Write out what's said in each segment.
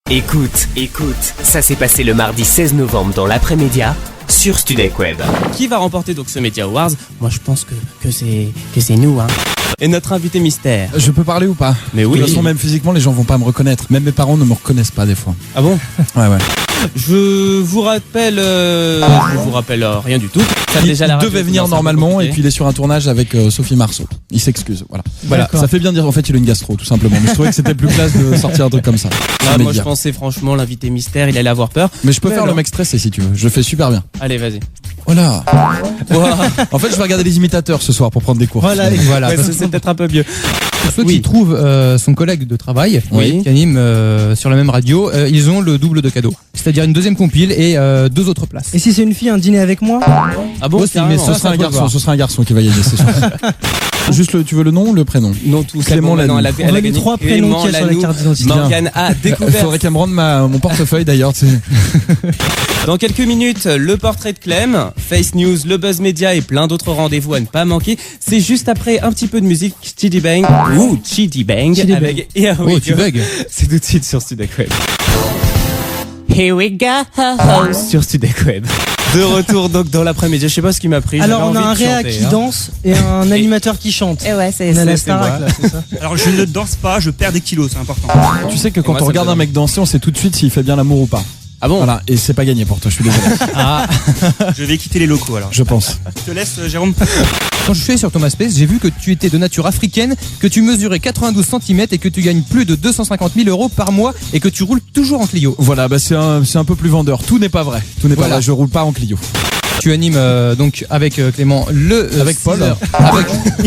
Écoute, ça s'est passé le mardi 16 novembre dans l'après-média sur Studek Web. Qui va remporter donc ce Media Awards? Moi je pense que c'est nous, hein. Et notre invité mystère. Je peux parler ou pas? Mais oui. De toute façon, même physiquement, les gens vont pas me reconnaître. Même mes parents ne me reconnaissent pas des fois. Ah bon? Ouais. Je vous rappelle rien du tout. Ça, Il déjà, la radio, devait venir c'est un peu normalement et compliqué. puis il est sur un tournage avec Sophie Marceau. Il s'excuse, voilà. D'accord. Ça fait bien dire en fait il a une gastro tout simplement. Mais je trouvais que c'était plus classe de sortir un truc comme ça. Ah, Sur moi je Média. pensais franchement l'invité mystère, il allait avoir peur. Mais je peux faire alors. le mec stressé si tu veux. Je le fais super bien. Allez, vas-y. Voilà. En fait, je vais regarder les imitateurs ce soir pour prendre des cours. Voilà. Ouais, c'est peut-être un peu mieux. Pour ceux Oui. qui trouvent son collègue de travail Oui. qui anime sur la même radio, ils ont le double de cadeaux. C'est-à-dire une deuxième compile et 2 autres places. Et si c'est une fille, un dîner avec moi? Ah bon? Aussi, carrément. mais Ce ça, sera un faut le garçon. voir. Ce sera un garçon qui va gagner, c'est sûr. Juste tu veux le nom ou le prénom? Non, tout Clément ça. Lanoux. Elle a On va les gagné 3 prénoms qu'il y a sur la carte d'identité. Morgane a Il découvert. faudrait qu'elle me rende mon portefeuille d'ailleurs. Tu sais. Dans quelques minutes, le portrait de Clem, Face News, le Buzz Media et plein d'autres rendez-vous à ne pas manquer. C'est juste après un petit peu de musique, Chidi Bang avec Here We Oh, tu Go. bugs. C'est tout de suite sur Studek Web. Here we go sur Studek Web. De retour donc dans l'après-midi. Je sais pas ce qui m'a pris. Alors j'avais on a un envie de réa chanter, qui hein. danse et un animateur qui chante. Et ouais, c'est On a la c'est Starac moi. là, c'est ça? Alors je ne danse pas, je perds des kilos, c'est important. Tu sais que Et quand moi, on ça regarde me un mec danser, on sait tout de suite s'il fait bien l'amour ou pas. Ah bon? Voilà. Et c'est pas gagné pour toi. Je suis désolé. Je vais quitter les locaux alors. Je pense. Je te laisse Jérôme. Quand je suis allé sur Thomas Space, j'ai vu que tu étais de nature africaine, que tu mesurais 92 cm et que tu gagnes plus de 250 000 euros par mois et que tu roules toujours en Clio. Voilà, c'est un peu plus vendeur. Tout n'est pas vrai. Tout n'est pas Voilà. vrai. Je roule pas en Clio. Tu animes donc avec Clément Avec Paul. 6 heures.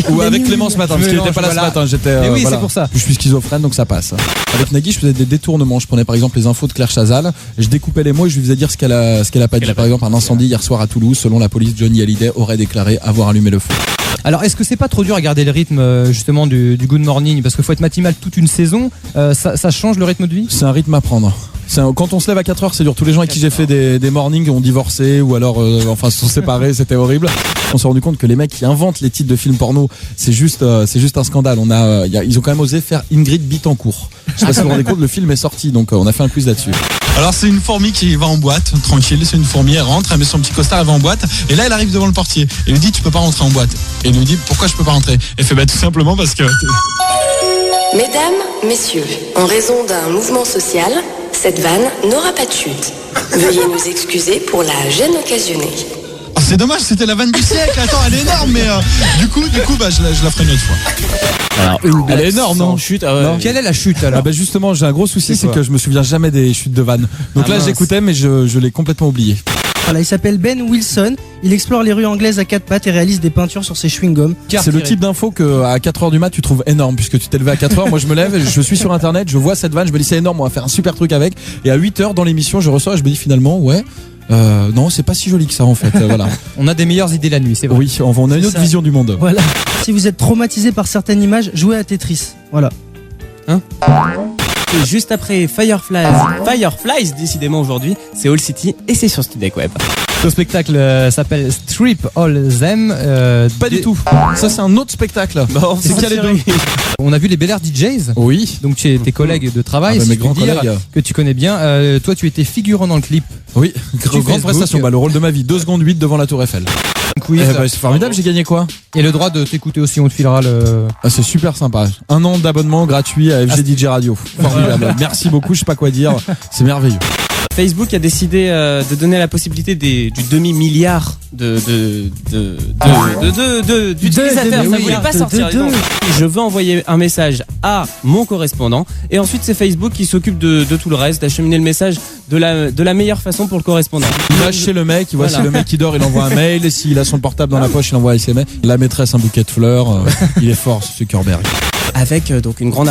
Ou avec Clément ce matin, parce qu'il n'était pas là Voilà. ce matin. J'étais. Mais oui, voilà. c'est pour ça. Je suis schizophrène, donc ça passe. Avec Nagui, je faisais des détournements. Je prenais par exemple les infos de Claire Chazal. Je découpais les mots et je lui faisais dire ce qu'elle a pas dit. Par exemple, un incendie hier soir à Toulouse. Selon la police, Johnny Hallyday aurait déclaré avoir allumé le feu. Alors, est-ce que c'est pas trop dur à garder le rythme justement du Good Morning? Parce qu'il faut être matinal toute une saison. Ça change le rythme de vie? C'est un rythme à prendre. Quand on se lève à 4h, c'est dur. Tous les gens avec qui j'ai fait des mornings ont divorcé ou alors se sont séparés, c'était horrible. On s'est rendu compte que les mecs qui inventent les titres de films porno, c'est juste un scandale. Ils ont quand même osé faire Ingrid Betancourt. Je sais pas si vous vous rendez compte, le film est sorti, donc on a fait un quiz là-dessus. Alors c'est une fourmi qui va en boîte, tranquille, c'est une fourmi, elle rentre, elle met son petit costard, elle va en boîte, et là elle arrive devant le portier, et lui dit tu peux pas rentrer en boîte. Et il lui dit pourquoi je peux pas rentrer? Elle fait tout simplement parce que... Mesdames, messieurs, en raison d'un mouvement social, cette vanne n'aura pas de chute. Veuillez nous excuser pour la gêne occasionnée. Oh, c'est dommage, c'était la vanne du siècle, attends elle est énorme, mais du coup je la ferai une autre fois. Alors, Elle est énorme, non? Chute. Ah ouais. Non. Quelle est la chute alors? Justement, j'ai un gros souci, C'est c'est quoi que je me souviens jamais des chutes de vannes. Donc Ah là, mince. j'écoutais, mais je l'ai complètement oublié. Voilà, il s'appelle Ben Wilson. Il explore les rues anglaises à 4 pattes et réalise des peintures sur ses chewing-gums. C'est le type d'info que à 4h du mat tu trouves énorme, puisque tu t'es levé à 4h. Moi je me lève, je suis sur internet, je vois cette vanne, je me dis c'est énorme, on va faire un super truc avec. Et à 8h dans l'émission, je reçois et je me dis finalement ouais, non c'est pas si joli que ça en fait. Voilà. On a des meilleures idées la nuit, c'est vrai. Oui, on a une C'est autre ça. vision du monde. Voilà. Si vous êtes traumatisé par certaines images, jouez à Tetris. Voilà. Et juste après Fireflies décidément aujourd'hui, c'est All City et c'est sur Studek Web. Le spectacle s'appelle Strip All Them. Pas du tout. Ça c'est un autre spectacle. Bon, C'est qu'il y a les deux. On a vu les Bel Air DJs. Oui. Donc tu es tes collègues de travail, Ah bah, si mes je puis grands dire, collègues. que tu connais bien. Toi, tu étais figurant dans le clip. Oui. Grande Facebook. prestation. Le rôle de ma vie. 2 secondes 8 devant la Tour Eiffel. Quiz. C'est formidable. J'ai gagné quoi? Et le droit de t'écouter aussi, on te filera le. Ah, c'est super sympa. 1 an d'abonnement gratuit à FG DJ Radio. Formidable. Merci beaucoup. Je sais pas quoi dire. C'est merveilleux. Facebook a décidé de donner la possibilité du demi-milliard d'utilisateurs. Ça voulait pas sortir. Donc, je veux envoyer un message à mon correspondant et ensuite c'est Facebook qui s'occupe de tout le reste, d'acheminer le message de la meilleure façon pour le correspondant. Il va chez le mec, il voit Voilà. si le mec il dort, il envoie un mail, et s'il a son portable dans la poche, il envoie un SMS. La maîtresse un bouquet de fleurs, il est fort ce Zuckerberg. Avec donc une grande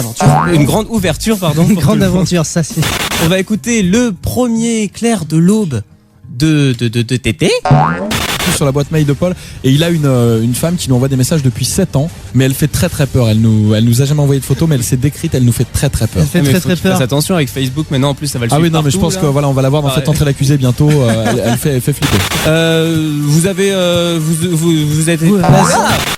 ouverture pardon. Une pour grande tout le monde. aventure, ça c'est. On va écouter le premier éclair de l'aube de Tété. Sur la boîte mail de Paul, et il a une femme qui lui envoie des messages depuis 7 ans, mais elle fait très très peur. Elle nous a jamais envoyé de photos, mais elle s'est décrite, elle nous fait très très peur. Elle fait Mais très faut très qu'il fasse peur. attention avec Facebook maintenant en plus ça va le Ah suivre oui, non, mais je partout, pense là. que voilà, on va la voir dans Faites entrer l'accusé bientôt. Elle fait flipper. Vous avez vous êtes Ouais, vas-y.